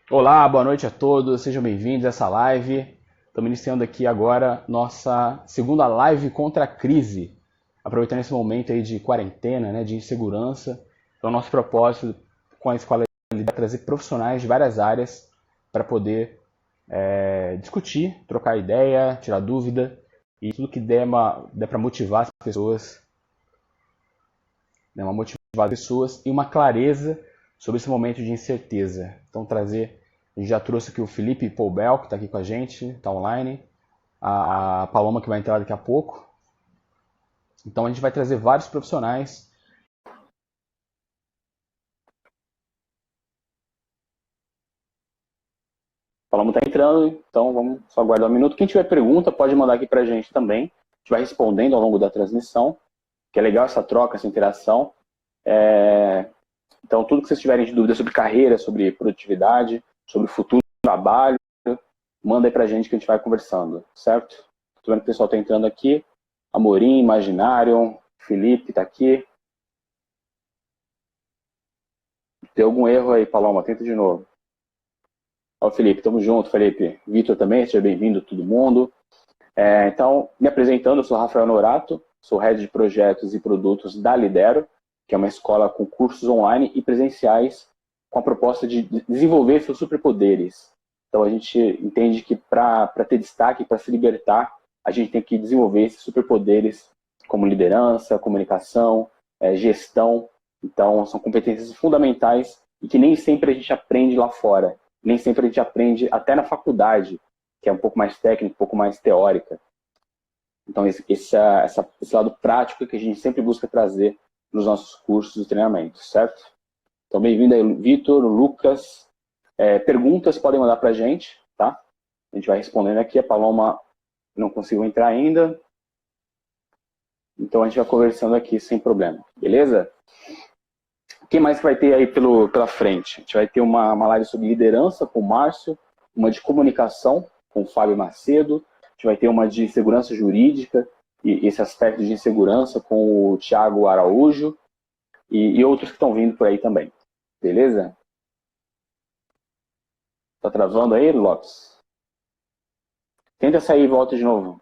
Olá, boa noite a todos, sejam bem-vindos a essa live. Estamos iniciando aqui agora nossa segunda live contra a crise, aproveitando esse momento aí de quarentena, né, de insegurança. Então, nosso propósito com a Escola é trazer profissionais de várias áreas para poder discutir, trocar ideia, tirar dúvida e tudo que der para motivar as pessoas, né, motivar as pessoas e uma clareza sobre esse momento de incerteza. Então, a gente já trouxe aqui o Felipe Poubel, que está aqui com a gente, está online, a Paloma, que vai entrar daqui a pouco. Então, a gente vai trazer vários profissionais. A Paloma está entrando, então vamos só aguardar um minuto. Quem tiver pergunta, pode mandar aqui para a gente também. A gente vai respondendo ao longo da transmissão, que é legal essa troca, essa interação. Então, tudo que vocês tiverem de dúvida sobre carreira, sobre produtividade, sobre o futuro do trabalho, manda aí pra gente que a gente vai conversando, certo? Tô vendo que o pessoal tá entrando aqui. Amorim, Imaginário, Felipe tá aqui. Tem algum erro aí, Paloma? Tenta de novo. Ó, Felipe, tamo junto, Felipe. Vitor também, seja bem-vindo, todo mundo. Então, me apresentando, eu sou Rafael Norato, sou Head de Projetos e Produtos da Lidero, que é uma escola com cursos online e presenciais com a proposta de desenvolver seus superpoderes. Então, a gente entende que para ter destaque, para se libertar, a gente tem que desenvolver esses superpoderes como liderança, comunicação, gestão. Então, são competências fundamentais e que nem sempre a gente aprende lá fora. Nem sempre a gente aprende até na faculdade, que é um pouco mais técnico, um pouco mais teórica. Então, esse lado prático que a gente sempre busca trazer nos nossos cursos e treinamentos, certo? Então, bem-vindo aí, Vitor, Lucas. Perguntas podem mandar para a gente, tá? A gente vai respondendo aqui. A Paloma não conseguiu entrar ainda. Então, a gente vai conversando aqui sem problema, beleza? O que mais que vai ter aí pela frente? A gente vai ter uma live sobre liderança com o Márcio, uma de comunicação com o Fábio Macedo, a gente vai ter uma de segurança jurídica e esse aspecto de insegurança com o Thiago Araújo e outros que estão vindo por aí também. Beleza? Tá travando aí, Lopes? Tenta sair e volta de novo.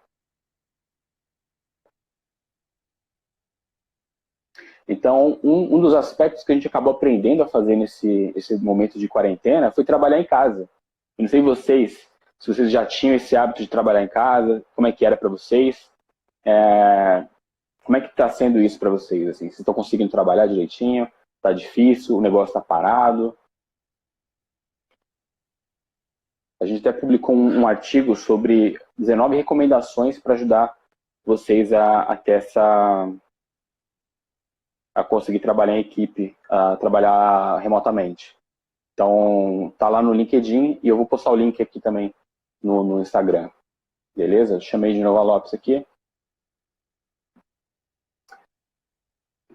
Então, um dos aspectos que a gente acabou aprendendo a fazer nesse momento de quarentena foi trabalhar em casa. Eu não sei vocês, se vocês já tinham esse hábito de trabalhar em casa, como é que era para vocês? Como é que está sendo isso para vocês? Assim? Vocês estão conseguindo trabalhar direitinho? Está difícil? O negócio está parado? A gente até publicou um artigo sobre 19 recomendações para ajudar vocês a ter a conseguir trabalhar em equipe, a trabalhar remotamente. Então, tá lá no LinkedIn e eu vou postar o link aqui também no Instagram. Beleza? Chamei de novo a Lopes aqui.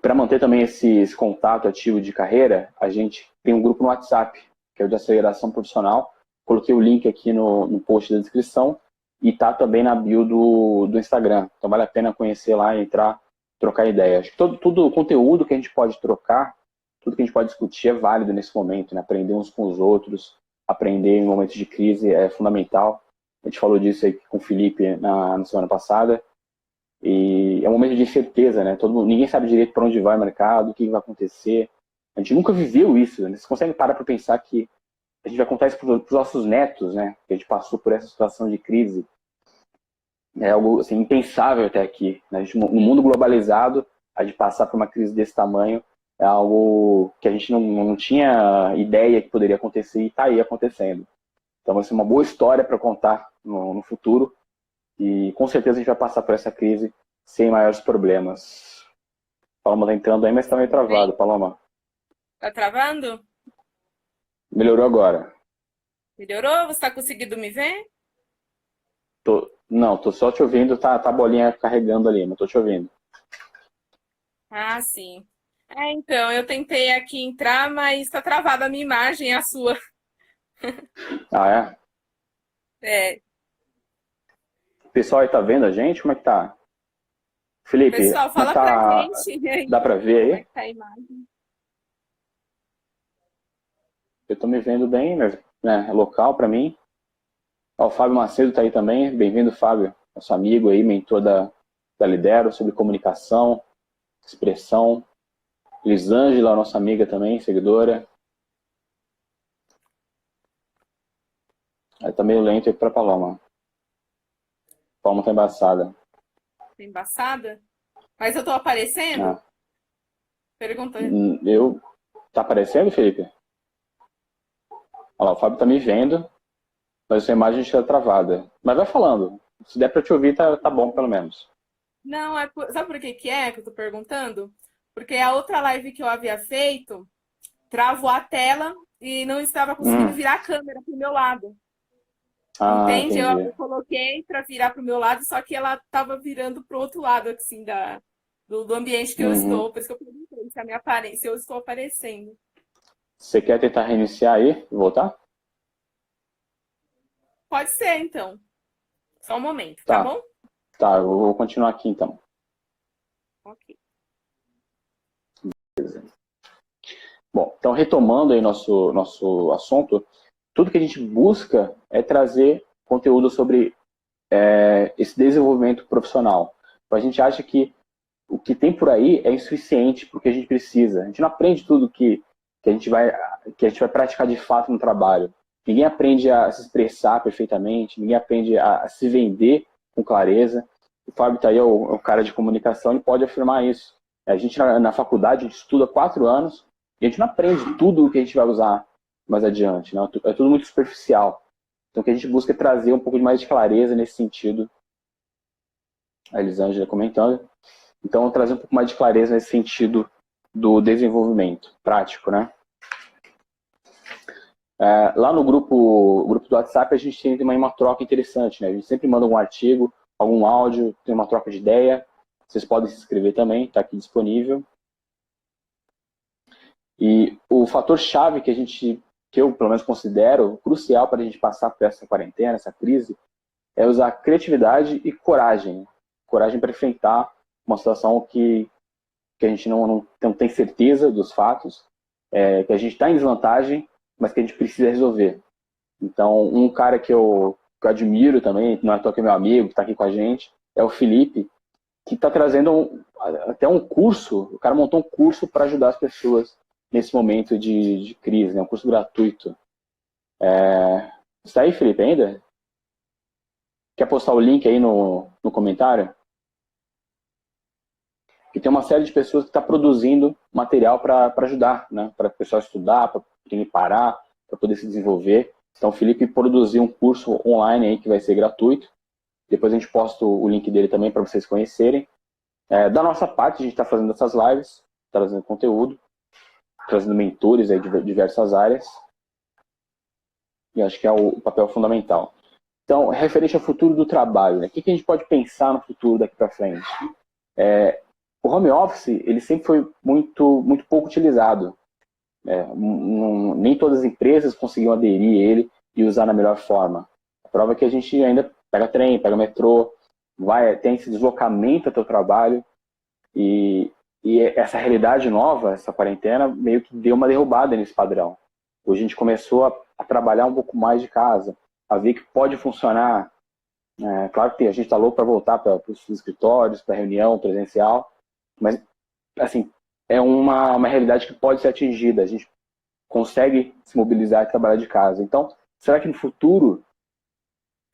Para manter também esse contato ativo de carreira, a gente tem um grupo no WhatsApp, que é o de aceleração profissional. Coloquei o link aqui no post da descrição e tá também na bio do Instagram. Então vale a pena conhecer lá, entrar, trocar ideia. Acho que todo o conteúdo que a gente pode trocar, tudo que a gente pode discutir é válido nesse momento, né? Aprender uns com os outros, aprender em momentos de crise é fundamental. A gente falou disso aí com o Felipe na semana passada. E é um momento de incerteza, né? Ninguém sabe direito para onde vai o mercado, o que vai acontecer. A gente nunca viveu isso, né? Você consegue parar para pensar que a gente vai contar isso para os nossos netos, né? Que a gente passou por essa situação de crise. É algo assim, impensável até aqui. Né? No mundo globalizado, a gente passar por uma crise desse tamanho é algo que a gente não tinha ideia que poderia acontecer e está aí acontecendo. Então vai ser uma boa história para contar no futuro e com certeza a gente vai passar por essa crise sem maiores problemas. Paloma tá entrando aí, mas está meio travado, Paloma. Tá travando? Melhorou agora. Melhorou? Você tá conseguindo me ver? Não, tô só te ouvindo, tá a bolinha carregando ali, mas tô te ouvindo. Ah, sim. Então, eu tentei aqui entrar, mas tá travada a minha imagem, a sua. Ah, é? É. O pessoal aí tá vendo a gente? Como é que tá? Felipe, Pessoal, como é que fala pra tá? gente aí Dá pra ver como é aí? que tá a imagem. Eu estou me vendo bem, né? É local para mim. Ó, o Fábio Macedo está aí também. Bem-vindo, Fábio. Nosso amigo aí, mentor da Lidero, sobre comunicação, expressão. Lisângela, nossa amiga também, seguidora. Aí tá meio lento aí pra Paloma. Paloma tá embaçada. Tá embaçada? Mas eu tô aparecendo? Ah. Pergunta. Tá aparecendo, Felipe? Olha lá, o Fábio tá me vendo, mas a sua imagem está travada. Mas vai falando. Se der pra te ouvir, tá bom, pelo menos. Não, sabe por que que eu tô perguntando? Porque a outra live que eu havia feito travou a tela e não estava conseguindo virar a câmera pro meu lado. Ah, Entende? entendi. Eu coloquei para virar pro meu lado, só que ela estava virando pro outro lado, assim, do ambiente que eu estou. Por isso que eu perguntei se a minha aparência, se eu estou aparecendo. Você quer tentar reiniciar aí e voltar? Pode ser, então. Só um momento, tá bom? Tá, eu vou continuar aqui então. Ok. Bom, então retomando aí nosso assunto, tudo que a gente busca é trazer conteúdo sobre esse desenvolvimento profissional. Então, a gente acha que o que tem por aí é insuficiente porque a gente precisa. A gente não aprende tudo que a gente vai praticar de fato no trabalho. Ninguém aprende a se expressar perfeitamente, ninguém aprende a se vender com clareza. O Fábio está aí, é o cara de comunicação, ele pode afirmar isso. A gente na faculdade a gente estuda 4 anos e a gente não aprende tudo o que a gente vai usar mais adiante. Não? É tudo muito superficial. Então o que a gente busca é trazer um pouco mais de clareza nesse sentido. A Elisângela comentando. Então, trazer um pouco mais de clareza nesse sentido do desenvolvimento prático, né? Lá no grupo do WhatsApp, a gente tem uma troca interessante, né? A gente sempre manda algum artigo, algum áudio, tem uma troca de ideia. Vocês podem se inscrever também, está aqui disponível. E o fator-chave que eu, pelo menos, considero crucial para a gente passar por essa quarentena, essa crise, é usar criatividade e coragem. Coragem para enfrentar uma situação que a gente não tem certeza dos fatos, que a gente está em desvantagem, mas que a gente precisa resolver. Então, um cara que eu admiro também, não é só que é meu amigo, que está aqui com a gente, é o Felipe, que está trazendo até um curso, o cara montou um curso para ajudar as pessoas nesse momento de crise, né? Um curso gratuito. Está aí, Felipe, ainda? Quer postar o link aí no comentário? Que tem uma série de pessoas que está produzindo material para ajudar, né? Para o pessoal estudar, para quem parar, para poder se desenvolver. Então, o Felipe produziu um curso online aí que vai ser gratuito. Depois a gente posta o link dele também para vocês conhecerem. Da nossa parte, a gente está fazendo essas lives, trazendo conteúdo, trazendo mentores aí de diversas áreas. E acho que é o papel fundamental. Então, referente ao futuro do trabalho, né? O que a gente pode pensar no futuro daqui para frente? O home office, ele sempre foi muito pouco utilizado. Nem todas as empresas conseguiam aderir a ele e usar na melhor forma. A prova é que a gente ainda pega trem, pega metrô, tem esse deslocamento até o trabalho e essa realidade nova, essa quarentena, meio que deu uma derrubada nesse padrão. Hoje a gente começou a trabalhar um pouco mais de casa, a ver que pode funcionar. Claro que a gente está louco para voltar para os escritórios, para reunião presencial, mas assim, é uma realidade que pode ser atingida. A gente consegue se mobilizar e trabalhar de casa. Então, será que no futuro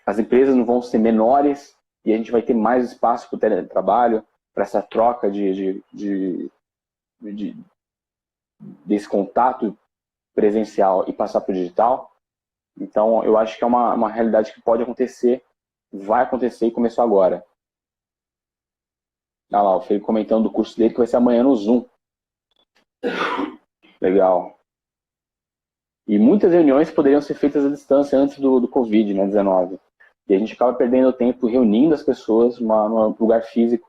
as empresas não vão ser menores e a gente vai ter mais espaço para o teletrabalho, para essa troca desse contato presencial e passar para o digital? Então, eu acho que é uma realidade que pode acontecer, vai acontecer e começou agora. Olha lá, o Felipe comentando do curso dele que vai ser amanhã no Zoom. Legal. E muitas reuniões poderiam ser feitas à distância antes do Covid, né, 19. E a gente acaba perdendo tempo reunindo as pessoas num lugar físico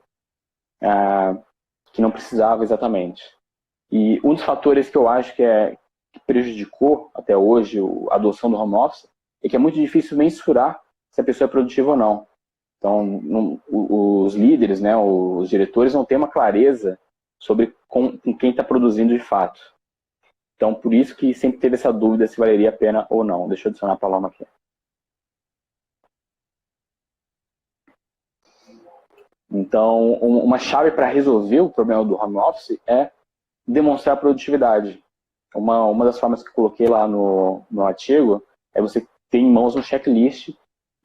que não precisava exatamente. E um dos fatores que eu acho que prejudicou até hoje a adoção do home office é que é muito difícil mensurar se a pessoa é produtiva ou não. Então, os líderes, né, os diretores não têm uma clareza sobre com quem está produzindo de fato. Então, por isso que sempre teve essa dúvida se valeria a pena ou não. Deixa eu adicionar a Paloma aqui. Então, uma chave para resolver o problema do home office é demonstrar produtividade. Uma das formas que eu coloquei lá no artigo é você ter em mãos um checklist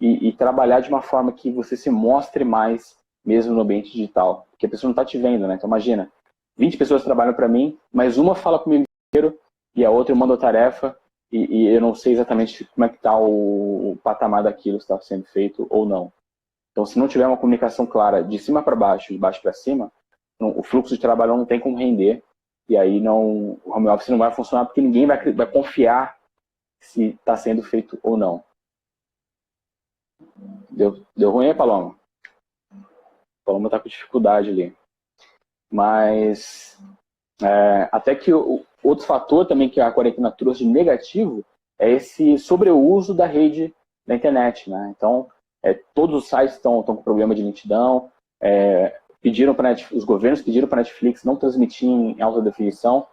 e trabalhar de uma forma que você se mostre mais mesmo no ambiente digital. Porque a pessoa não está te vendo, né? Então, imagina, 20 pessoas trabalham para mim, mas uma fala comigo inteiro e a outra manda a tarefa e eu não sei exatamente como é que está o patamar daquilo, se está sendo feito ou não. Então, se não tiver uma comunicação clara de cima para baixo, de baixo para cima, o fluxo de trabalho não tem como render e aí o home office não vai funcionar porque ninguém vai confiar se está sendo feito ou não. Deu ruim aí, Paloma? Paloma está com dificuldade ali. Mas até que outro fator também que a quarentena trouxe de negativo é esse sobreuso da rede da internet, né? Então, todos os sites estão com problema de lentidão, os governos pediram para a Netflix não transmitir em alta definição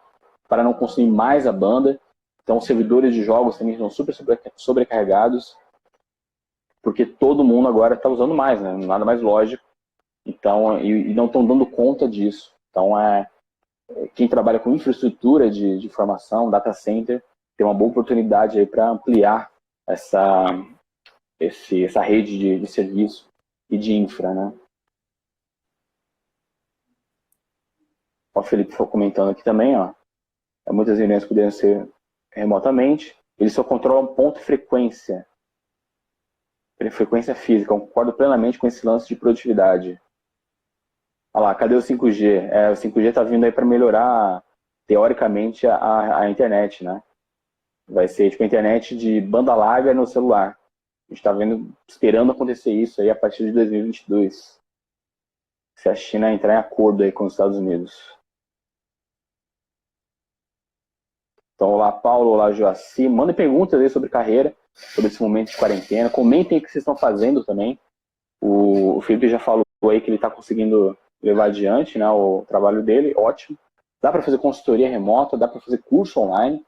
para não consumir mais a banda. Então, os servidores de jogos também estão super sobrecarregados, porque todo mundo agora está usando mais, né? Nada mais lógico. Então, e não estão dando conta disso. Então, quem trabalha com infraestrutura de informação, data center, tem uma boa oportunidade aí para ampliar essa rede de serviço e de infra, né? O Felipe foi comentando aqui também, ó. Muitas reuniões poderiam ser remotamente. Eles só controlam ponto e frequência. Frequência física. Eu concordo plenamente com esse lance de produtividade. Olha lá, cadê o 5G? O 5G está vindo aí para melhorar, teoricamente, a internet, né? Vai ser tipo a internet de banda larga no celular. A gente está esperando acontecer isso aí a partir de 2022. Se a China entrar em acordo aí com os Estados Unidos. Então, olá, Paulo, olá, Joaci. Mandem perguntas aí sobre carreira, sobre esse momento de quarentena. Comentem o que vocês estão fazendo também. O Felipe já falou aí que ele está conseguindo levar adiante, né, o trabalho dele, ótimo. Dá para fazer consultoria remota, dá para fazer curso online.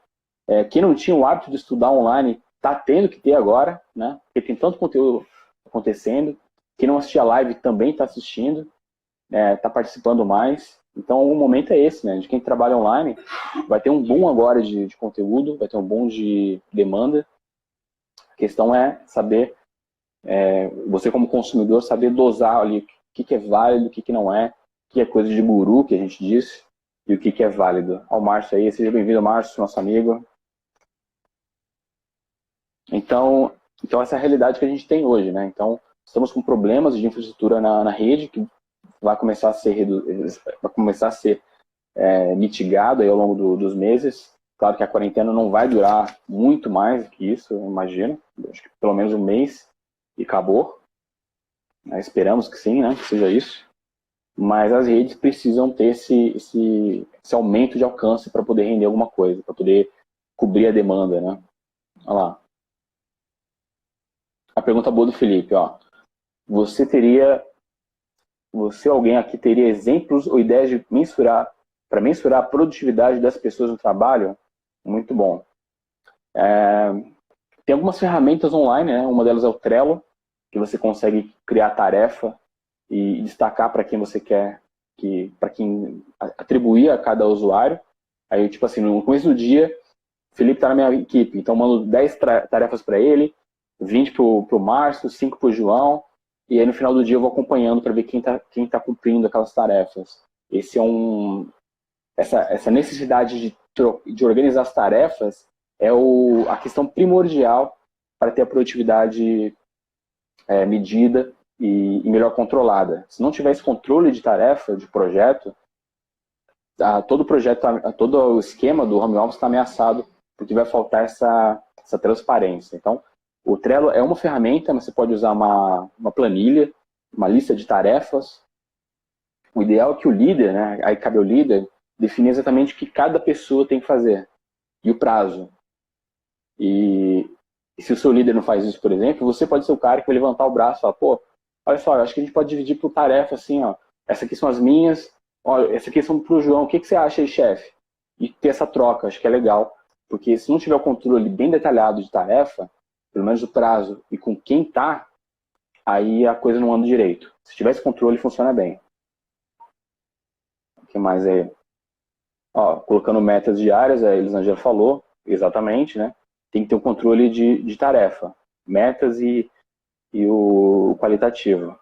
Quem não tinha o hábito de estudar online, está tendo que ter agora, né? Porque tem tanto conteúdo acontecendo. Quem não assistia live também está assistindo, está participando mais. Então, o momento é esse, né? De quem trabalha online, vai ter um boom agora de conteúdo, vai ter um boom de demanda. A questão é saber, você como consumidor, saber dosar ali o que é válido, o que não é, o que é coisa de guru, que a gente disse, e o que é válido. Ó, o Márcio aí, seja bem-vindo, Márcio, nosso amigo. Então, essa é a realidade que a gente tem hoje, né? Então, estamos com problemas de infraestrutura na rede, que vai começar a ser mitigado aí ao longo dos meses. Claro que a quarentena não vai durar muito mais que isso, eu imagino. Acho que pelo menos um mês e acabou. Esperamos que sim, né? Que seja isso. Mas as redes precisam ter esse aumento de alcance para poder render alguma coisa, para poder cobrir a demanda, né? Olha lá. A pergunta boa do Felipe, ó. Você alguém aqui teria exemplos ou ideias de para mensurar a produtividade das pessoas no trabalho? Muito bom. Tem algumas ferramentas online, né? Uma delas é o Trello, que você consegue criar tarefa e destacar para quem você quer, para quem atribuir a cada usuário. Aí, tipo assim, no começo do dia, o Felipe está na minha equipe, então eu mando 10 tarefas para ele, 20 para o Márcio, 5 para o João, e aí no final do dia eu vou acompanhando para ver quem tá cumprindo aquelas tarefas. Essa necessidade de organizar as tarefas é a questão primordial para ter a produtividade medida e melhor controlada. Se não tiver esse controle de tarefa, de projeto, todo o esquema do home office está ameaçado, porque vai faltar essa transparência. Então, o Trello é uma ferramenta, mas você pode usar uma planilha, uma lista de tarefas. O ideal é que o líder, né, aí cabe ao líder, definir exatamente o que cada pessoa tem que fazer e o prazo. E se o seu líder não faz isso, por exemplo, você pode ser o cara que vai levantar o braço e falar, pô, olha só, eu acho que a gente pode dividir por tarefa assim, ó. Essa aqui são as minhas, olha, essa aqui são pro João, o que você acha aí, chefe? e ter essa troca, acho que é legal, porque se não tiver o controle bem detalhado de tarefa, pelo menos o prazo e com quem tá, aí a coisa não anda direito. Se tiver esse controle, funciona bem. O que mais aí? Ó, colocando metas diárias, a Elisângela falou, exatamente, né? Tem que ter um controle de tarefa, metas e o qualitativo.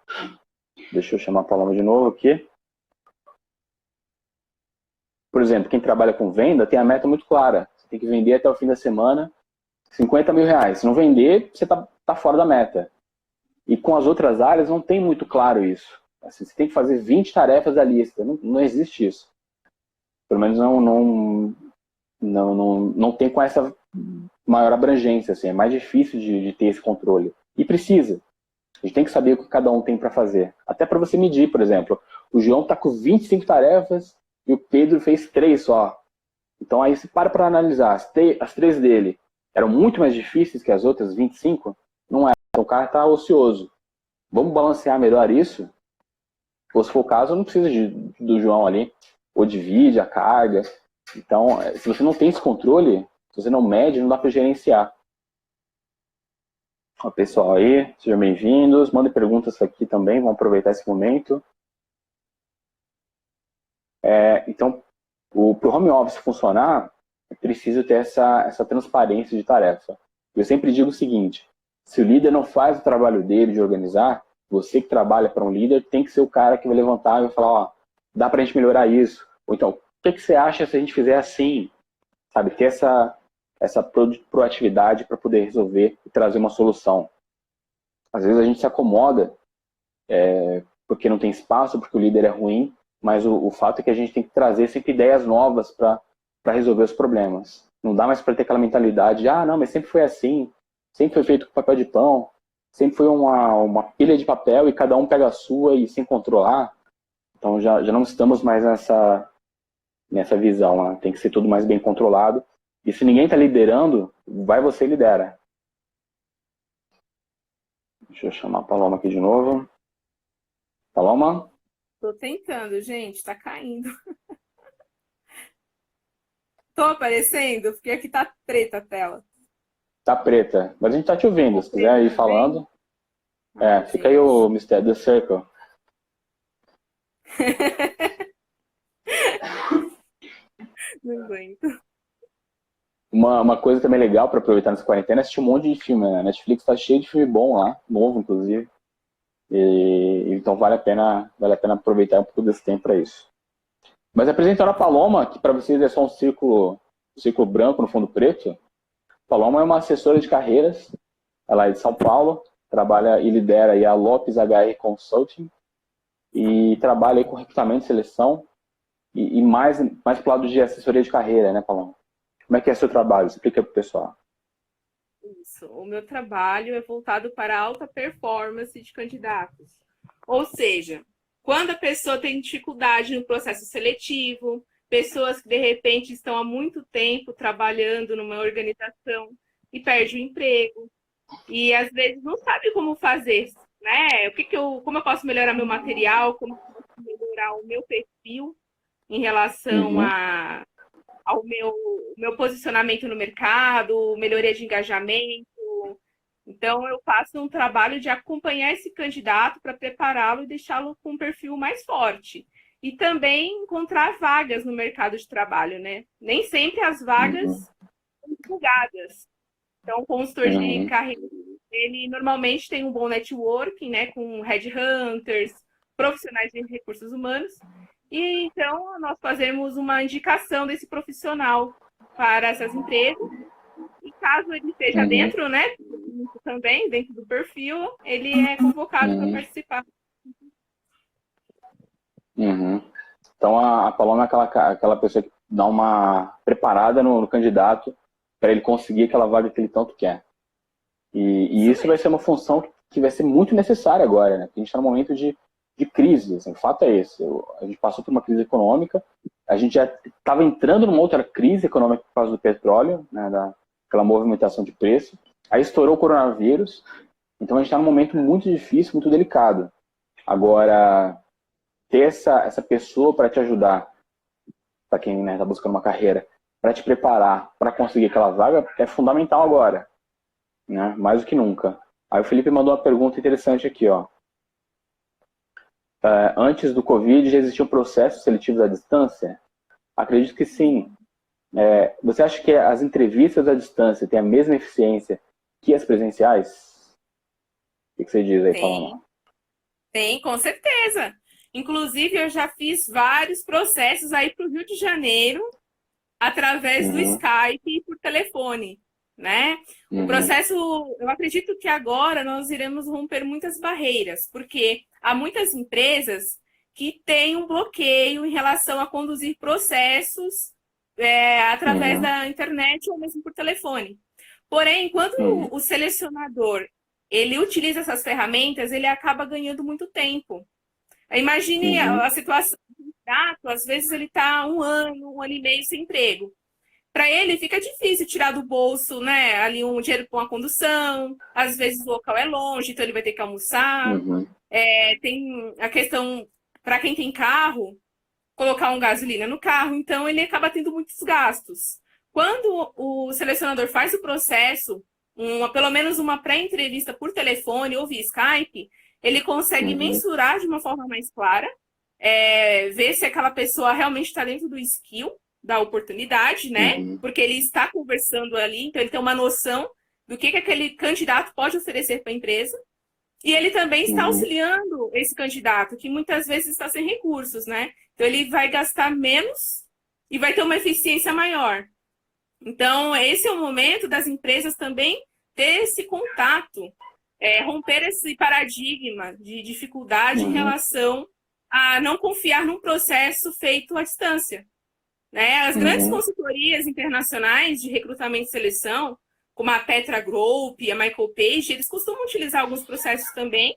Deixa eu chamar a Paloma de novo aqui. Por exemplo, quem trabalha com venda tem a meta muito clara. Você tem que vender até o fim da semana 50 mil reais. Se não vender, você tá fora da meta. E com as outras áreas não tem muito claro isso. Assim, você tem que fazer 20 tarefas da lista. Não existe isso. Pelo menos não tem com essa maior abrangência. Assim, é mais difícil de ter esse controle. E precisa. A gente tem que saber o que cada um tem para fazer. Até para você medir, por exemplo. O João está com 25 tarefas e o Pedro fez 3 só. Então aí você para analisar. As 3 dele eram muito mais difíceis que as outras 25? Não é. Então o cara está ocioso. Vamos balancear melhor isso? Ou se for o caso, não precisa do João ali. Ou divide a carga. Então, se você não tem esse controle, se você não mede, não dá para gerenciar. Ó, pessoal aí, sejam bem-vindos. Mandem perguntas aqui também, vamos aproveitar esse momento. Então, para o home office funcionar, é preciso ter essa transparência de tarefa. Eu sempre digo o seguinte, se o líder não faz o trabalho dele de organizar, você que trabalha para um líder tem que ser o cara que vai levantar e vai falar, ó, dá para a gente melhorar isso. Ou então, o que você acha se a gente fizer assim? Sabe, ter essa proatividade para poder resolver e trazer uma solução. Às vezes a gente se acomoda porque não tem espaço, porque o líder é ruim, mas o fato é que a gente tem que trazer sempre ideias novas para resolver os problemas. Não dá mais para ter aquela mentalidade de, não, mas sempre foi assim, sempre foi feito com papel de pão, sempre foi uma pilha de papel e cada um pega a sua e sem controlar. Então já não estamos mais nessa visão, né? Tem que ser tudo mais bem controlado. E se ninguém está liderando, vai você e lidera. Deixa eu chamar a Paloma aqui de novo. Paloma? Tô tentando, gente, tá caindo. Tô aparecendo? Porque aqui tá preta a tela. Tá preta, mas a gente tá te ouvindo. Se quiser ir falando. Fica aí o Mr. The Circle. Não aguento. Uma coisa também legal para aproveitar nessa quarentena é assistir um monte de filme, né? A Netflix tá cheio de filme bom lá, novo inclusive. Então vale a pena aproveitar um pouco desse tempo para isso. Mas apresentando a Paloma, que para vocês é só um círculo branco no fundo preto. Paloma é uma assessora de carreiras, ela é de São Paulo, trabalha e lidera aí a Lopes HR Consulting e trabalha aí com recrutamento e seleção e mais pro lado de assessoria de carreira, né, Paloma? Como é que é o seu trabalho? Explica para o pessoal. Isso. O meu trabalho é voltado para a alta performance de candidatos. Ou seja, quando a pessoa tem dificuldade no processo seletivo, pessoas que de repente estão há muito tempo trabalhando numa organização e perde o emprego e às vezes não sabe como fazer, né? Como eu posso melhorar meu material, como eu posso melhorar o meu perfil em relação ao meu posicionamento no mercado, melhoria de engajamento. Então, eu faço um trabalho de acompanhar esse candidato para prepará-lo e deixá-lo com um perfil mais forte. E também encontrar vagas no mercado de trabalho, né? Nem sempre as vagas são divulgadas. Então, o consultor de carreira, ele normalmente tem um bom networking, né? Com headhunters, profissionais de recursos humanos. E então nós fazemos uma indicação desse profissional para essas empresas. E caso ele esteja dentro, né, também dentro do perfil, ele é convocado para participar. Então a Paloma é aquela pessoa que dá uma preparada no candidato para ele conseguir aquela vaga que ele tanto quer. E isso vai ser uma função que vai ser muito necessária agora, né? Porque a gente está num momento de crise, assim, o fato é esse. A gente passou por uma crise econômica, a gente já estava entrando numa outra crise econômica por causa do petróleo, né, daquela movimentação de preço. Aí estourou o coronavírus, então a gente está num momento muito difícil, muito delicado. Agora, ter essa pessoa para te ajudar, para quem está buscando uma carreira, para te preparar para conseguir aquela vaga é fundamental agora, né? Mais do que nunca. Aí o Felipe mandou uma pergunta interessante aqui, ó. Antes do Covid já existiam processos seletivos à distância? Acredito que sim. Você acha que as entrevistas à distância têm a mesma eficiência que as presenciais? O que você diz aí, Paloma? Tem, com certeza. Inclusive, eu já fiz vários processos aí para o Rio de Janeiro, através do Skype e por telefone, né? O processo, eu acredito que agora nós iremos romper muitas barreiras, porque há muitas empresas que têm um bloqueio em relação a conduzir processos através da internet ou mesmo por telefone. Porém, quando o selecionador ele utiliza essas ferramentas, ele acaba ganhando muito tempo. Imagine a situação do candidato, às vezes ele está um ano e meio sem emprego. Para ele fica difícil tirar do bolso, né, ali um dinheiro para uma condução, às vezes o local é longe, então ele vai ter que almoçar. Tem a questão, para quem tem carro, colocar um gasolina no carro, então ele acaba tendo muitos gastos. Quando o selecionador faz o processo, pelo menos uma pré-entrevista por telefone ou via Skype, ele consegue mensurar de uma forma mais clara, ver se aquela pessoa realmente está dentro do skill da oportunidade, né? Porque ele está conversando ali, então ele tem uma noção do que aquele candidato pode oferecer para a empresa. E ele também está auxiliando esse candidato, que muitas vezes está sem recursos, né? Então ele vai gastar menos e vai ter uma eficiência maior. Então, esse é o momento das empresas também ter esse contato, romper esse paradigma de dificuldade em relação a não confiar num processo feito à distância. Né? As grandes consultorias internacionais de recrutamento e seleção, como a Petra Group, a Michael Page, eles costumam utilizar alguns processos também,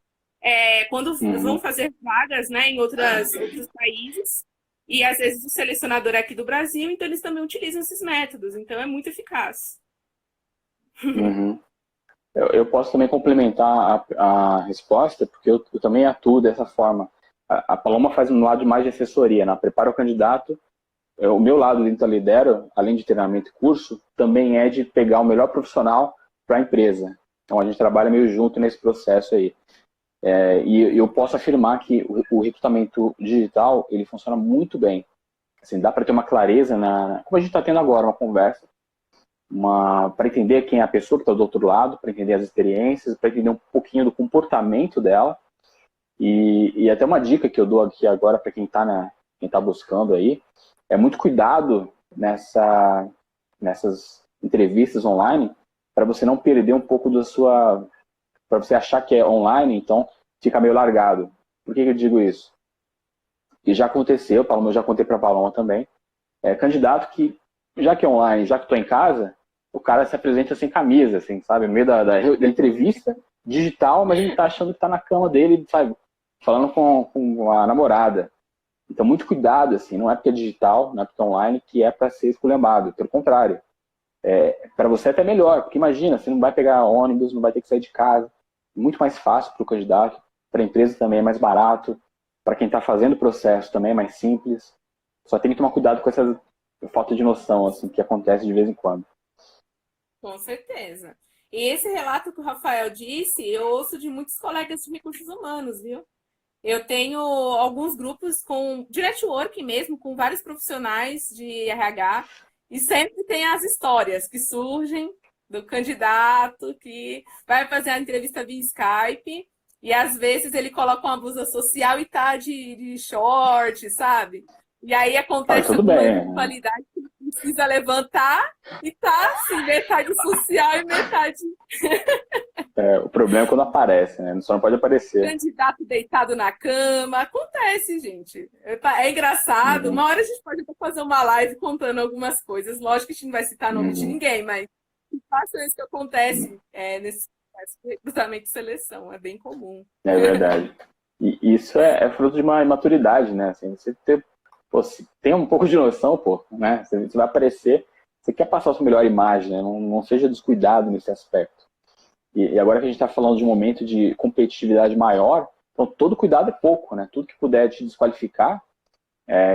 quando vão fazer vagas, né, em outros países, e às vezes o selecionador é aqui do Brasil, então eles também utilizam esses métodos, então é muito eficaz. Eu posso também complementar a resposta, porque eu também atuo dessa forma. A Paloma faz um lado mais de assessoria, né? Prepara o candidato. O meu lado dentro da Lidero, além de treinamento e curso, também é de pegar o melhor profissional para a empresa. Então a gente trabalha meio junto nesse processo aí. E eu posso afirmar que o recrutamento digital ele funciona muito bem. Assim, dá para ter uma clareza, como a gente está tendo agora, uma conversa, para entender quem é a pessoa que está do outro lado, para entender as experiências, para entender um pouquinho do comportamento dela. E até uma dica que eu dou aqui agora para quem está buscando aí, é muito cuidado nessas entrevistas online, para você não perder um pouco da sua... para você achar que é online, então fica meio largado. Por que eu digo isso? E já aconteceu, Paloma, eu já contei para a Paloma também, candidato que, já que é online, já que estou em casa, o cara se apresenta sem camisa, assim, sabe? No meio da entrevista digital, mas ele está achando que está na cama dele, sabe? Falando com a namorada. Então, muito cuidado, assim, não é porque é digital, não é porque é online, que é para ser esculhambado. Pelo contrário, para você é até melhor, porque imagina, você não vai pegar ônibus, não vai ter que sair de casa. Muito mais fácil para o candidato, para a empresa também é mais barato, para quem está fazendo o processo também é mais simples. Só tem que tomar cuidado com essa falta de noção, assim, que acontece de vez em quando. Com certeza. E esse relato que o Rafael disse, eu ouço de muitos colegas de recursos humanos, viu? Eu tenho alguns grupos de network mesmo, com vários profissionais de RH, e sempre tem as histórias que surgem do candidato que vai fazer a entrevista via Skype, e às vezes ele coloca uma blusa social e tá de short, sabe? E aí acontece alguma eventualidade que precisa levantar e tá assim, metade social e metade... O problema é quando aparece, né? Só não pode aparecer. Candidato deitado na cama. Acontece, gente. É engraçado. Uma hora a gente pode até fazer uma live contando algumas coisas. Lógico que a gente não vai citar nome de ninguém, mas situações que acontecem nesse processo de recrutamento e seleção. É bem comum. É verdade. E isso é fruto de uma imaturidade, né? Assim, você tem um pouco de noção, né? Você vai aparecer, você quer passar a sua melhor imagem, né? Não seja descuidado nesse aspecto. E agora que a gente está falando de um momento de competitividade maior, então todo cuidado é pouco, né? Tudo que puder te desqualificar,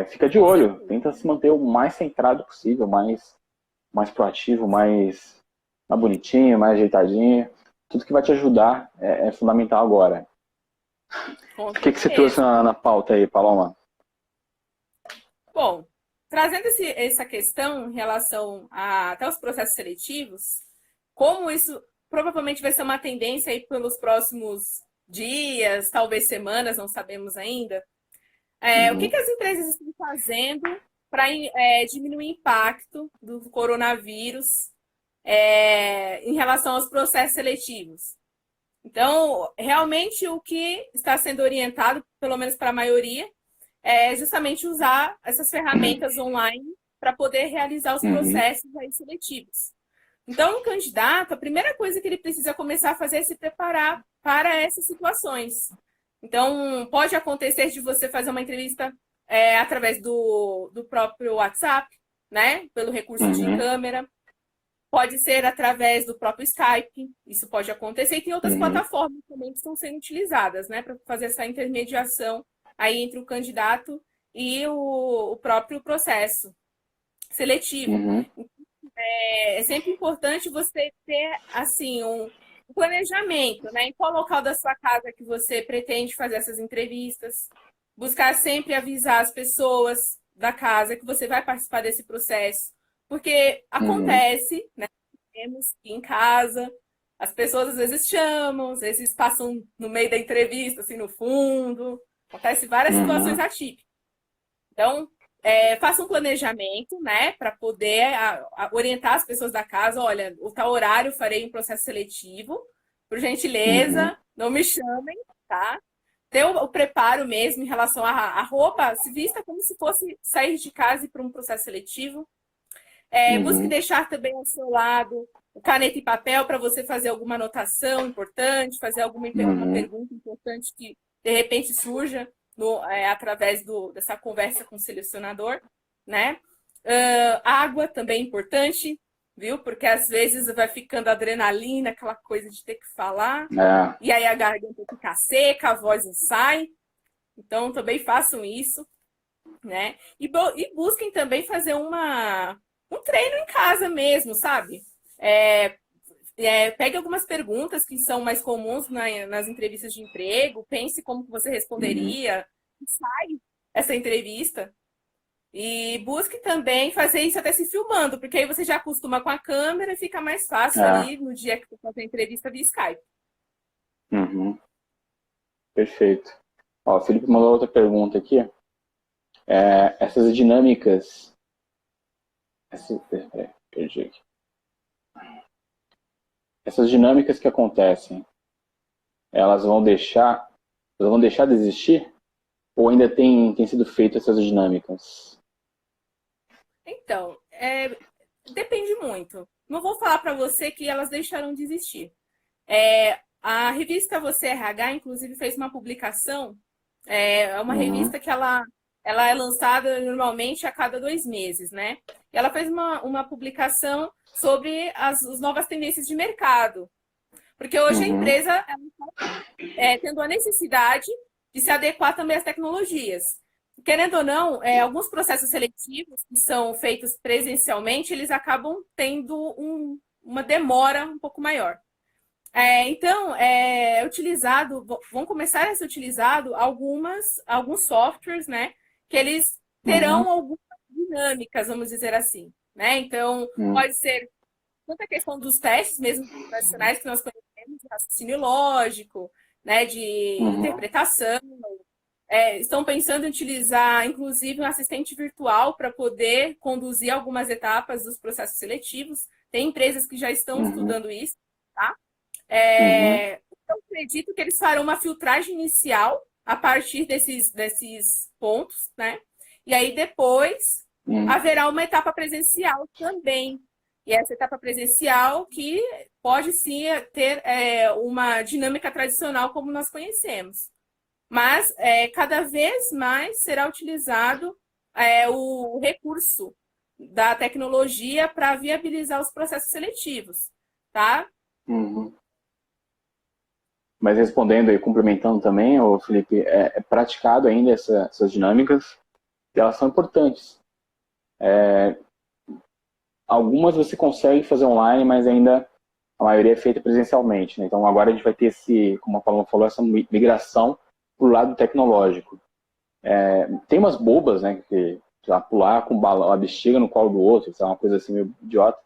fica de olho. Tenta se manter o mais centrado possível, mais mais proativo, mais bonitinho, mais ajeitadinho. Tudo que vai te ajudar é fundamental agora. O que você trouxe na pauta aí, Paloma? Bom, trazendo essa questão em relação até os processos seletivos, como isso provavelmente vai ser uma tendência aí pelos próximos dias, talvez semanas, não sabemos ainda. O que as empresas estão fazendo para diminuir o impacto do coronavírus em relação aos processos seletivos? Então, realmente o que está sendo orientado, pelo menos para a maioria, é justamente usar essas ferramentas online para poder realizar os processos aí seletivos. Então, o candidato, a primeira coisa que ele precisa começar a fazer é se preparar para essas situações. Então, pode acontecer de você fazer uma entrevista através do próprio WhatsApp, né? Pelo recurso de câmera. Pode ser através do próprio Skype, isso pode acontecer. E tem outras plataformas também que estão sendo utilizadas, né? Para fazer essa intermediação aí entre o candidato e o próprio processo seletivo. É sempre importante você ter, assim, um planejamento, né? Em qual local da sua casa que você pretende fazer essas entrevistas. Buscar sempre avisar as pessoas da casa que você vai participar desse processo. Porque acontece, né? Temos que em casa, as pessoas às vezes chamam, às vezes passam no meio da entrevista, assim, no fundo. Acontece várias situações atípicas. Então, faça um planejamento, né, para poder orientar as pessoas da casa. Olha, o tal horário farei um processo seletivo, por gentileza, não me chamem, tá? Ter o preparo mesmo em relação à roupa, se vista como se fosse sair de casa e ir para um processo seletivo. Busque deixar também ao seu lado caneta e papel para você fazer alguma anotação importante, fazer uma pergunta importante que de repente surja através dessa conversa com o selecionador, né? Água também é importante, viu? Porque às vezes vai ficando adrenalina, aquela coisa de ter que falar, e aí a garganta fica seca, a voz não sai. Então também façam isso, né? E busquem também fazer um treino em casa mesmo, sabe? Pegue algumas perguntas que são mais comuns nas entrevistas de emprego, pense como que você responderia, sai essa entrevista e busque também fazer isso até se filmando, porque aí você já acostuma com a câmera e fica mais fácil ali no dia que você fazer a entrevista via Skype. Perfeito. Ó, o Felipe mandou outra pergunta aqui. Essas dinâmicas... perdi aqui. Essas dinâmicas que acontecem, elas vão deixar de existir? Ou ainda tem sido feito essas dinâmicas? Então, depende muito. Não vou falar para você que elas deixaram de existir. A revista Você RH, inclusive, fez uma publicação. É uma revista que ela é lançada normalmente a cada 2 meses, né? E ela fez uma publicação sobre as novas tendências de mercado. Porque hoje a empresa está tendo a necessidade de se adequar também às tecnologias. Querendo ou não, alguns processos seletivos que são feitos presencialmente, eles acabam tendo uma demora um pouco maior. Então, vão começar a ser utilizados alguns softwares, né? Que eles terão algumas dinâmicas, vamos dizer assim, né? Então, pode ser tanto a questão dos testes mesmo tradicionais que nós conhecemos, de raciocínio lógico, né? De interpretação. Estão pensando em utilizar, inclusive, um assistente virtual para poder conduzir algumas etapas dos processos seletivos. Tem empresas que já estão estudando isso, tá? Eu acredito que eles farão uma filtragem inicial a partir desses pontos, né? E aí depois haverá uma etapa presencial também. E essa etapa presencial que pode sim ter uma dinâmica tradicional como nós conhecemos. Mas cada vez mais será utilizado o recurso da tecnologia para viabilizar os processos seletivos, tá? Mas respondendo e complementando também, Felipe, é praticado ainda essas dinâmicas, e elas são importantes. algumas você consegue fazer online, mas ainda a maioria é feita presencialmente, né? Então agora a gente vai ter como a Paloma falou, essa migração para o lado tecnológico. Tem umas bobas, né? Que já pular com a bexiga no colo do outro, isso é uma coisa assim meio idiota.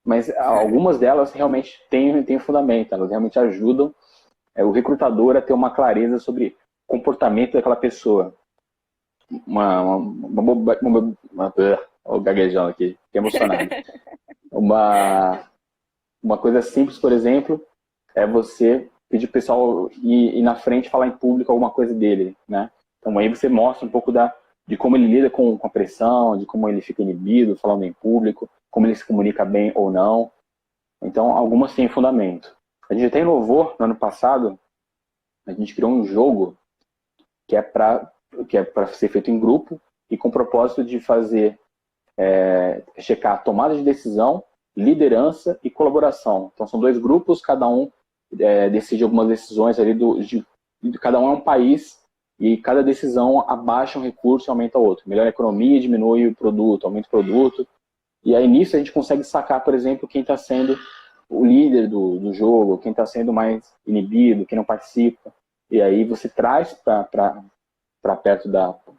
Mas algumas delas realmente têm fundamento, elas realmente ajudam o recrutador a ter uma clareza sobre o comportamento daquela pessoa. Ó, gaguejando aqui, fiquei emocionado. Uma coisa simples, por exemplo, é você pedir o pessoal ir na frente e falar em público alguma coisa dele, né? Então aí você mostra um pouco de como ele lida com a pressão, de como ele fica inibido falando em público, como ele se comunica bem ou não. Então, algumas têm fundamento. A gente até inovou no ano passado, a gente criou um jogo que é para ser feito em grupo e com o propósito de fazer, checar tomada de decisão, liderança e colaboração. Então, são 2 grupos, cada um decide algumas decisões ali cada um é um país e cada decisão abaixa um recurso e aumenta outro. Melhora a economia, diminui o produto, aumenta o produto. E aí nisso a gente consegue sacar, por exemplo, quem está sendo o líder do jogo, quem está sendo mais inibido, quem não participa. E aí você traz para perto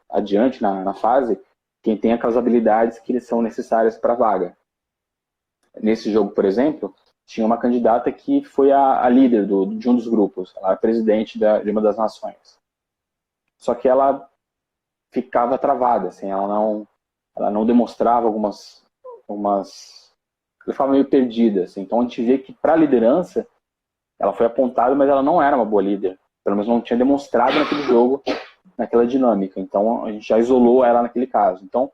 adiante na fase, quem tem aquelas habilidades que são necessárias para a vaga. Nesse jogo, por exemplo, tinha uma candidata que foi a líder de um dos grupos, ela era presidente de uma das nações. Só que ela ficava travada, assim, ela não demonstrava ela ficava meio perdida. Assim. Então a gente vê que para a liderança, ela foi apontada, mas ela não era uma boa líder. Pelo menos não tinha demonstrado naquele jogo, naquela dinâmica. Então a gente já isolou ela naquele caso. Então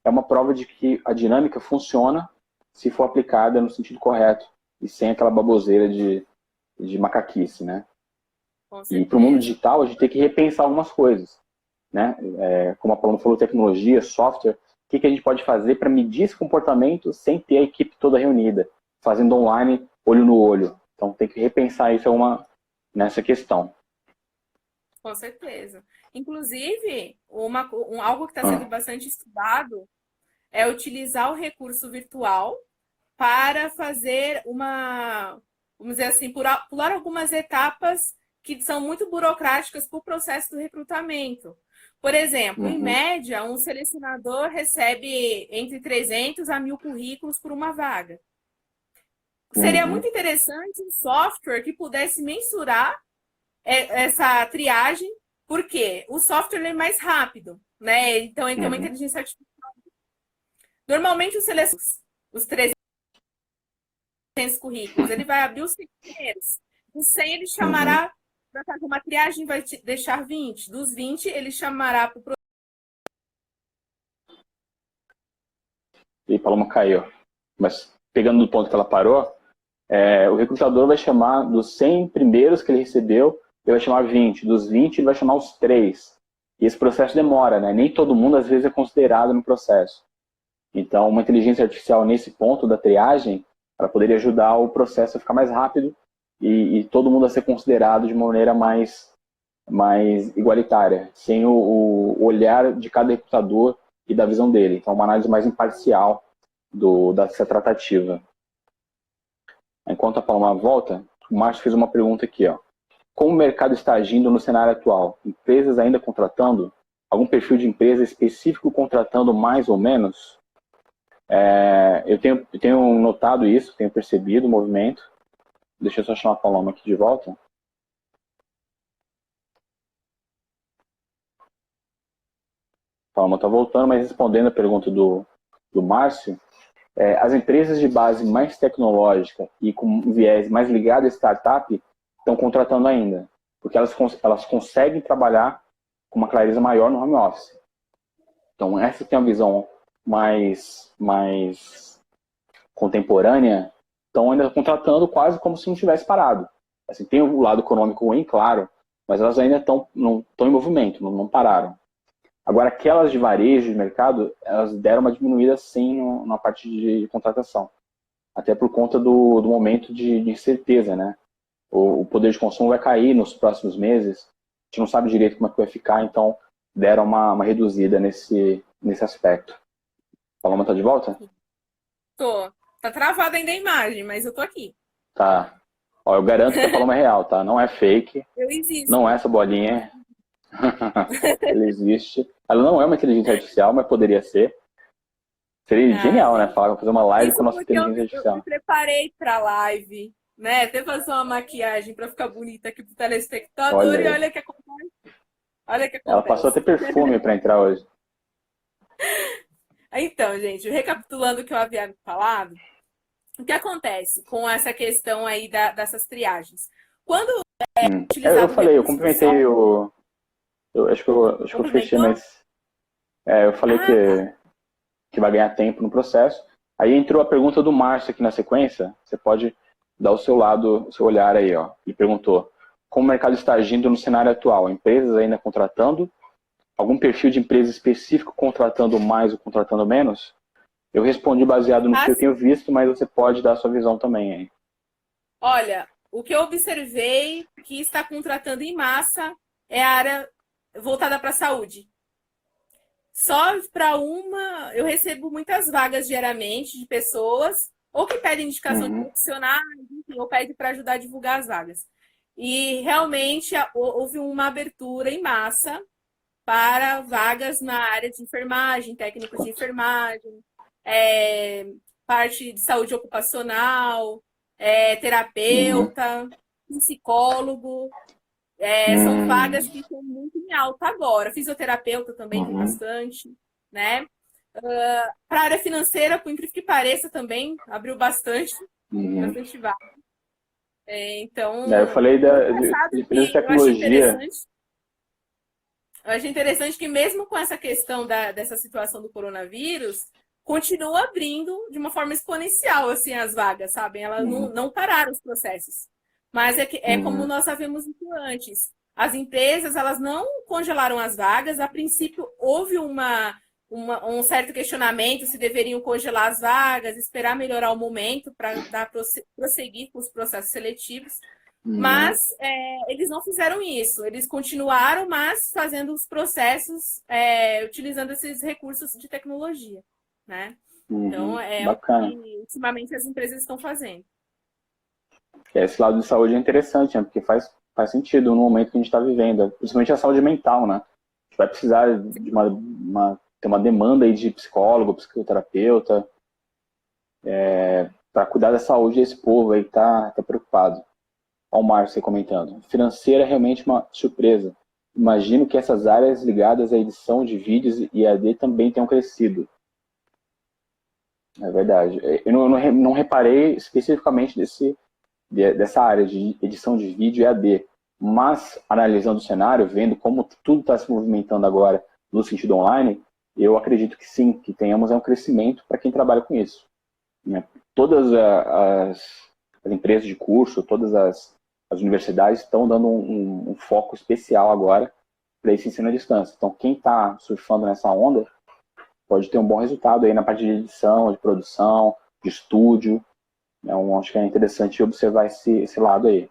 é uma prova de que a dinâmica funciona se for aplicada no sentido correto e sem aquela baboseira de macaquice, né? E para o mundo digital, a gente tem que repensar algumas coisas, né? Como a Paloma falou, tecnologia, software, o que a gente pode fazer para medir esse comportamento sem ter a equipe toda reunida, fazendo online, olho no olho. Então tem que repensar isso nessa questão. Com certeza. Inclusive, algo que está sendo bastante estudado é utilizar o recurso virtual para fazer vamos dizer assim, pular algumas etapas que são muito burocráticas para o processo do recrutamento. Por exemplo, em média, um selecionador recebe entre 300 a 1.000 currículos por uma vaga. Seria muito interessante um software que pudesse mensurar essa triagem, porque o software é mais rápido, né? Então, ele tem uma inteligência artificial. Normalmente, os 300 currículos, ele vai abrir os 100 primeiros. Os 100 ele chamará para fazer uma triagem, vai deixar 20. Dos 20, ele chamará para o... E Paloma caiu. Mas, pegando do ponto que ela parou, o recrutador vai chamar dos 100 primeiros que ele recebeu, ele vai chamar 20. Dos 20, ele vai chamar os 3. E esse processo demora, né? Nem todo mundo, às vezes, é considerado no processo. Então, uma inteligência artificial nesse ponto da triagem, ela poderia ajudar o processo a ficar mais rápido e todo mundo a ser considerado de uma maneira mais igualitária, sem o olhar de cada recrutador e da visão dele. Então, uma análise mais imparcial dessa tratativa. Enquanto a Paloma volta, o Márcio fez uma pergunta aqui, ó. Como o mercado está agindo no cenário atual? Empresas ainda contratando? Algum perfil de empresa específico contratando mais ou menos? Eu tenho notado isso, tenho percebido o movimento. Deixa eu só chamar a Paloma aqui de volta. A Paloma está voltando, mas respondendo a pergunta do Márcio, as empresas de base mais tecnológica e com um viés mais ligado à startup estão contratando ainda, porque elas conseguem trabalhar com uma clareza maior no home office. Então, essa tem uma visão mais contemporânea, estão ainda contratando quase como se não tivesse parado. Assim, tem o lado econômico ruim, claro, mas elas ainda estão em movimento, não pararam. Agora, aquelas de varejo, de mercado, elas deram uma diminuída sim na parte de contratação. Até por conta do momento de incerteza, né? O poder de consumo vai cair nos próximos meses, a gente não sabe direito como é que vai ficar, então deram uma reduzida nesse aspecto. Paloma, tá de volta? Tô. Tá travada ainda a imagem, mas eu tô aqui. Tá. Ó, eu garanto que a Paloma é real, tá? Não é fake, Eu existo. não é essa bolinha. Ela existe. Ela não é uma inteligência artificial, mas poderia ser. Seria Ah, genial, né? gente. Fazer uma live com Isso a nossa porque inteligência eu me artificial. preparei pra live, né? Até fazer uma maquiagem pra ficar bonita aqui pro telespectador Olha e aí. olha o que acontece. Olha o que Ela passou a ter acontece. perfume para entrar hoje. Então, gente, recapitulando o que eu havia falado, o que acontece com essa questão aí dessas triagens? Quando é Eu utilizado o falei, eu recurso de cumprimentei software, o. Acho que eu fechei, complementou? mas eu falei Ah, tá. que vai ganhar tempo no processo. Aí entrou a pergunta do Márcio aqui na sequência. Você pode dar o seu lado, o seu olhar aí, ó. Ele perguntou: como o mercado está agindo no cenário atual? Empresas ainda contratando? Algum perfil de empresa específico contratando mais ou contratando menos? Eu respondi baseado no que eu Assim, tenho visto, mas você pode dar a sua visão também aí. olha, o que eu observei que está contratando em massa é a área voltada para a saúde. Só para uma, eu recebo muitas vagas diariamente de pessoas, ou que pedem indicação de Uhum, profissionais, enfim, ou pedem para ajudar a divulgar as vagas. E realmente houve uma abertura em massa para vagas na área de enfermagem, técnicos de enfermagem, é, parte de saúde ocupacional, uhum, terapeuta, psicólogo. São uhum, vagas que estão muito em alta agora. Fisioterapeuta também tem uhum, bastante, né? Para a área financeira, por incrível que pareça, também abriu bastante, uhum. bastante vaga. Eu Então, falei engraçado de empresa de que tecnologia. eu achei interessante que mesmo com essa questão dessa situação do coronavírus, continua abrindo de uma forma exponencial assim as vagas, sabe? Elas Uhum, não pararam os processos. Mas é como uhum, nós havíamos dito antes. As empresas, elas não congelaram as vagas. A princípio, houve um certo questionamento se deveriam congelar as vagas, esperar melhorar o momento para prosseguir com os processos seletivos. uhum, Mas eles não fizeram isso. Eles continuaram, mas fazendo os processos utilizando esses recursos de tecnologia, né? Então, uhum. é o Bacana. que ultimamente as empresas estão fazendo. Esse lado de saúde é interessante, né? Porque faz sentido no momento que a gente está vivendo, principalmente a saúde mental, né? A gente vai precisar de ter uma demanda aí de psicólogo, psicoterapeuta, para cuidar da saúde desse povo aí que tá preocupado. Olha o Márcio comentando. Financeira é realmente uma surpresa. Imagino que essas áreas ligadas à edição de vídeos e AD também tenham crescido. É verdade. Eu não reparei especificamente dessa área de edição de vídeo e AD, mas analisando o cenário, vendo como tudo está se movimentando agora no sentido online, eu acredito que sim, que tenhamos um crescimento para quem trabalha com isso. Né? Todas as empresas de curso, todas as universidades estão dando um foco especial agora para esse ensino à distância. Então, quem está surfando nessa onda pode ter um bom resultado aí na parte de edição, de produção, de estúdio. Então, acho que é interessante observar esse lado aí.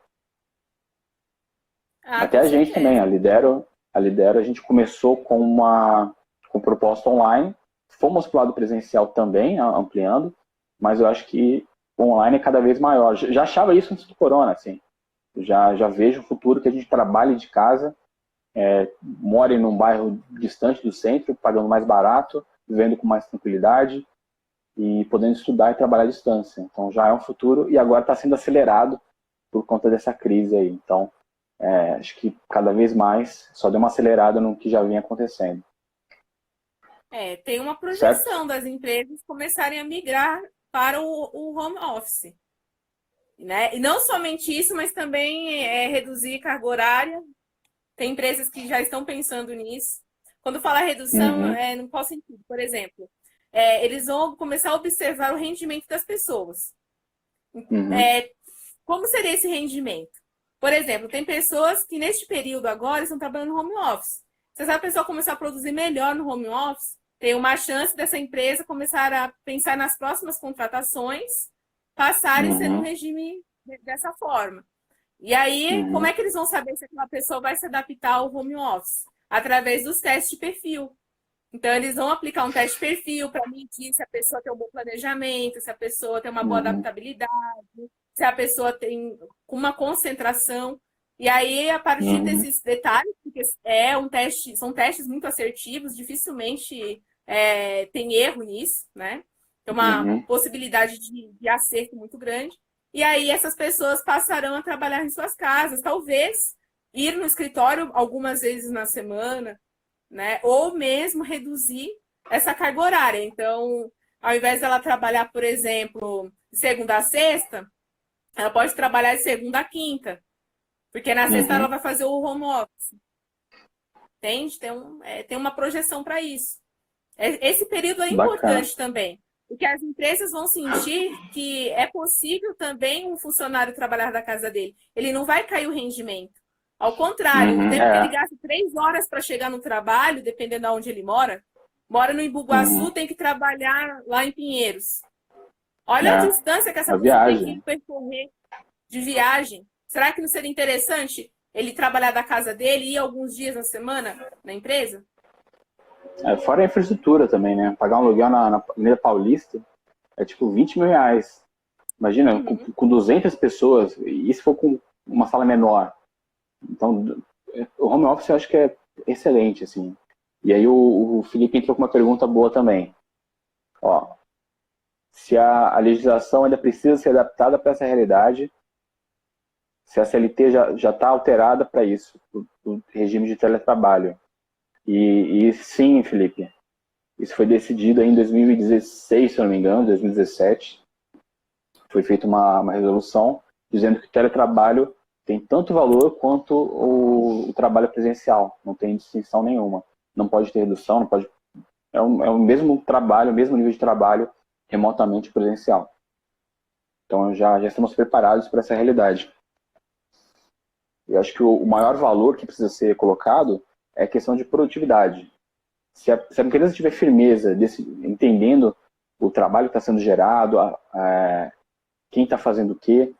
Ah, Até com a gente também, certeza. a Lidero, a gente começou com proposta online, fomos para o lado presencial também, ampliando, mas eu acho que o online é cada vez maior. Já achava isso antes do corona, assim. Já vejo o futuro que a gente trabalhe de casa, more num bairro distante do centro, pagando mais barato, vivendo com mais tranquilidade e podendo estudar e trabalhar à distância. Então já é um futuro e agora está sendo acelerado por conta dessa crise aí. Então, acho que cada vez mais só deu uma acelerada no que já vinha acontecendo. Tem uma Certo? projeção das empresas começarem a migrar para o home office, né? E não somente isso, mas também reduzir carga horária. Tem empresas que já estão pensando nisso. Quando fala redução, Uhum, no qual sentido? Por exemplo, eles vão começar a observar o rendimento das pessoas. uhum, Como seria esse rendimento? Por exemplo, tem pessoas que neste período agora estão trabalhando no home office. Se essa pessoa começar a produzir melhor no home office, tem uma chance dessa empresa começar a pensar nas próximas contratações, passarem a ser no uhum, regime dessa forma. E aí, como uhum, é que eles vão saber se aquela pessoa vai se adaptar ao home office? Através dos testes de perfil. Então, eles vão aplicar um teste de perfil para medir se a pessoa tem um bom planejamento, se a pessoa tem uma boa Uhum. adaptabilidade, se a pessoa tem uma concentração. E aí, a partir Uhum. desses detalhes, porque são testes muito assertivos, dificilmente tem erro nisso, né? Tem uma Uhum. possibilidade de acerto muito grande. E aí, essas pessoas passarão a trabalhar em suas casas, talvez ir no escritório algumas vezes na semana, né? Ou mesmo reduzir essa carga horária. Então, ao invés dela trabalhar, por exemplo, de segunda a sexta, ela pode trabalhar de segunda a quinta, porque na sexta ela Uhum. vai fazer o home office. Entende? Tem uma projeção para isso. Esse período é Bacana. importante também, porque as empresas vão sentir que é possível também um funcionário trabalhar da casa dele. Ele não vai cair o rendimento. Ao contrário, o Uhum. tempo que ele É. gasta 3 horas para chegar no trabalho, dependendo de onde ele mora no Uhum. Imbuguaçu, tem que trabalhar lá em Pinheiros. Olha a É. distância que essa A pessoa tem que viagem. percorrer de viagem. Será que não seria interessante ele trabalhar da casa dele e ir alguns dias na semana na empresa? É, fora a infraestrutura também, né? Pagar um aluguel na Avenida Paulista é tipo R$ 20 mil. Imagina, Uhum. com 200 pessoas, e se for com uma sala menor. Então, o home office eu acho que é excelente, assim. E aí o Felipe entrou com uma pergunta boa também. Ó, se a legislação ainda precisa ser adaptada para essa realidade, se a CLT já está alterada para isso, o regime de teletrabalho. E sim, Felipe, isso foi decidido em 2016, se eu não me engano, 2017. Foi feita uma resolução dizendo que o teletrabalho tem tanto valor quanto o trabalho presencial, não tem distinção nenhuma. Não pode ter redução, não pode. É o mesmo trabalho, o mesmo nível de trabalho remotamente presencial. Então já estamos preparados para essa realidade. Eu acho que o maior valor que precisa ser colocado é a questão de produtividade. Se a empresa tiver firmeza, entendendo o trabalho que está sendo gerado, quem está fazendo o quê,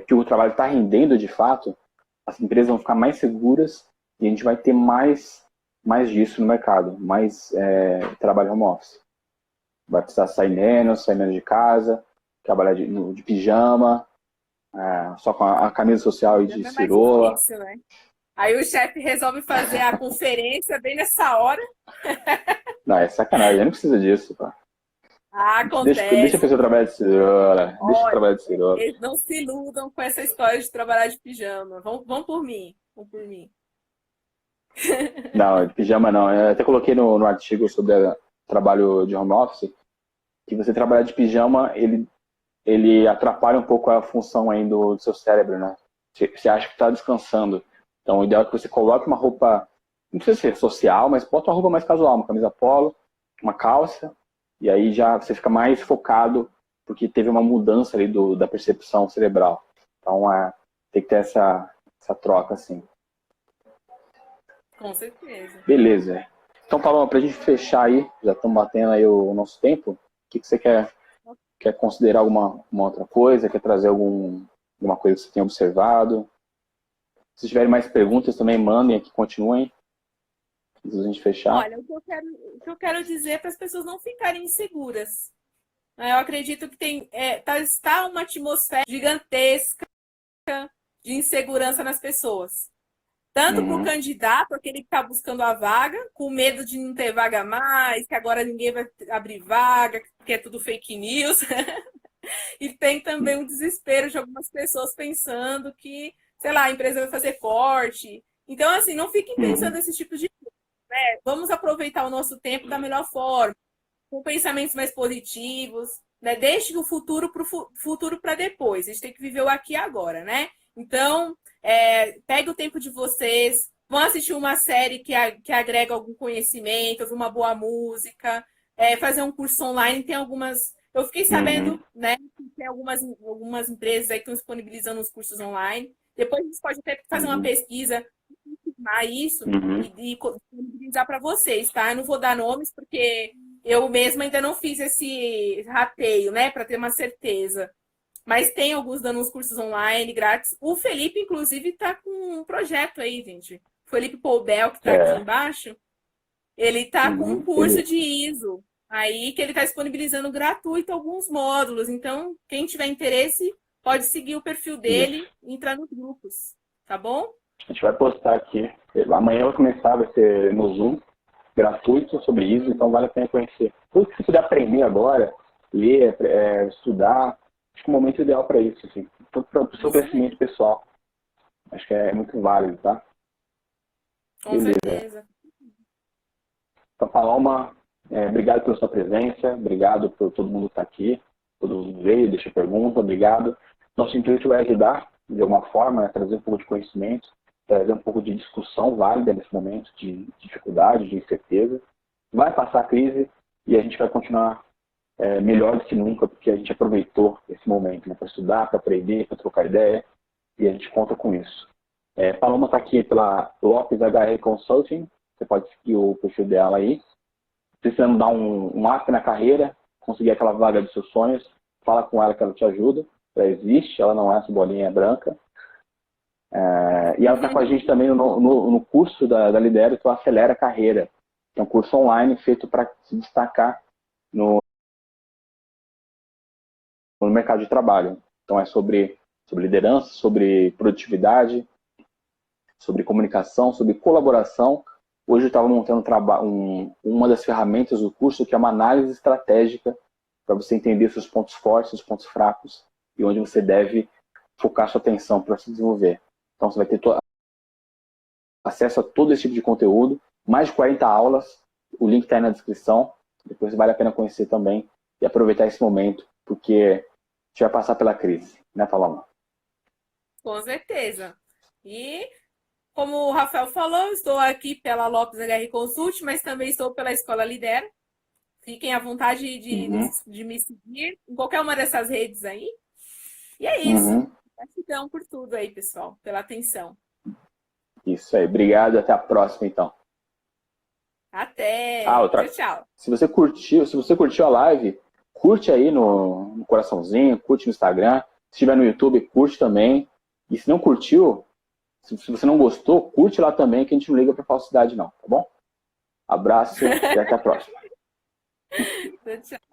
que o trabalho está rendendo de fato, as empresas vão ficar mais seguras e a gente vai ter mais disso no mercado, mais trabalho home office. Vai precisar sair menos de casa, trabalhar de pijama, só com a camisa social e Já de é mais cirola. difícil, né? Aí o chefe resolve fazer a conferência bem nessa hora. Não, é sacanagem, não precisa disso, pá. Ah, Deixa a acontece. pessoa trabalhar de cirola, deixa eu Olha, trabalhar de cirola. eles não se iludam com essa história de trabalhar de pijama. Vão por mim. Vão por mim. Não, de pijama não. Eu até coloquei no artigo sobre trabalho de home office que você trabalhar de pijama, ele atrapalha um pouco a função aí do seu cérebro, né? Você acha que está descansando. Então, o ideal é que você coloque uma roupa, não precisa ser social, mas bota uma roupa mais casual, uma camisa polo, uma calça, e aí já você fica mais focado, porque teve uma mudança ali da percepção cerebral. Então, tem que ter essa troca, assim. Com certeza. Beleza. Então, Paloma, para a gente fechar aí, já estamos batendo aí o nosso tempo, o que você quer considerar uma outra coisa? Quer trazer alguma coisa que você tenha observado? Se tiverem mais perguntas, também mandem aqui, continuem, antes da gente fechar. Olha, o que eu quero dizer para as pessoas não ficarem inseguras. Eu acredito que está uma atmosfera gigantesca de insegurança nas pessoas. Tanto para o Uhum, candidato, aquele que está buscando a vaga, com medo de não ter vaga mais, que agora ninguém vai abrir vaga, que é tudo fake news. E tem também um desespero de algumas pessoas pensando que, sei lá, a empresa vai fazer corte. Então, assim, não fiquem uhum, pensando nesse tipo de coisa. Vamos aproveitar o nosso tempo da melhor forma, com pensamentos mais positivos, né? Deixe o futuro para o futuro para depois. A gente tem que viver o aqui e agora, né? Então, pegue o tempo de vocês, vão assistir uma série que agrega algum conhecimento, ouvir uma boa música, fazer um curso online. Tem algumas. Eu fiquei uhum, sabendo, né, que tem algumas empresas aí que estão disponibilizando os cursos online. Depois a gente pode até fazer uma uhum, pesquisa, confirmar isso uhum, e disponibilizar para vocês, tá? Eu não vou dar nomes porque eu mesma ainda não fiz esse rateio, né, para ter uma certeza. Mas tem alguns dando uns cursos online grátis. O Felipe, inclusive, está com um projeto aí, gente. O Felipe Poubel, que está aqui é, embaixo, Ele está com um curso Beleza. de ISO, aí que ele está disponibilizando gratuito alguns módulos. Então, quem tiver interesse, pode seguir o perfil dele Isso. e entrar nos grupos, tá bom? A gente vai postar aqui. Amanhã vai começar, vai ser no Zoom, gratuito sobre isso, então vale a pena conhecer. Tudo que você puder aprender agora, ler, estudar, acho que é o momento ideal para isso, assim. Tanto para o seu Isso crescimento mesmo, pessoal. Acho que é muito válido, tá? com Beleza. certeza. Então, Paloma, obrigado pela sua presença, obrigado por todo mundo que está aqui, todo mundo veio, deixa pergunta, obrigado. Nosso intuito é ajudar, de alguma forma, trazer um pouco de conhecimento, trazer um pouco de discussão válida nesse momento de dificuldade, de incerteza. Vai passar a crise e a gente vai continuar melhor do que nunca, porque a gente aproveitou esse momento, né, para estudar, para aprender, para trocar ideia, e a gente conta com isso. Paloma está aqui pela Lopes HR Consulting, você pode seguir o perfil dela aí. Precisando dar um up na carreira, conseguir aquela vaga dos seus sonhos, fala com ela que ela te ajuda. Ela existe, ela não é essa bolinha branca. E ela está com a gente também no curso da Lidero, que é o Acelera Carreira. É um curso online feito para se destacar no mercado de trabalho. Então é sobre liderança, sobre produtividade, sobre comunicação, sobre colaboração. Hoje eu estava montando uma das ferramentas do curso, que é uma análise estratégica para você entender seus pontos fortes, seus pontos fracos e onde você deve focar sua atenção para se desenvolver. Então você vai ter acesso a todo esse tipo de conteúdo, mais de 40 aulas, o link está aí na descrição, depois vale a pena conhecer também e aproveitar esse momento, porque a gente vai passar pela crise, né, Paloma? Com certeza. E, como o Rafael falou, estou aqui pela Lopes HR Consult, mas também estou pela Escola Lidera. Fiquem à vontade de me seguir em qualquer uma dessas redes aí. E é isso. Gratidão por tudo aí, pessoal, pela atenção. Isso aí. Obrigado. Até a próxima, então. Até. Tchau, tchau. Se você curtiu a live, curte aí no coraçãozinho, curte no Instagram. Se estiver no YouTube, curte também. E se não curtiu, se você não gostou, curte lá também, que a gente não liga para falsidade, não, tá bom? Abraço e até a próxima. Tchau, tchau.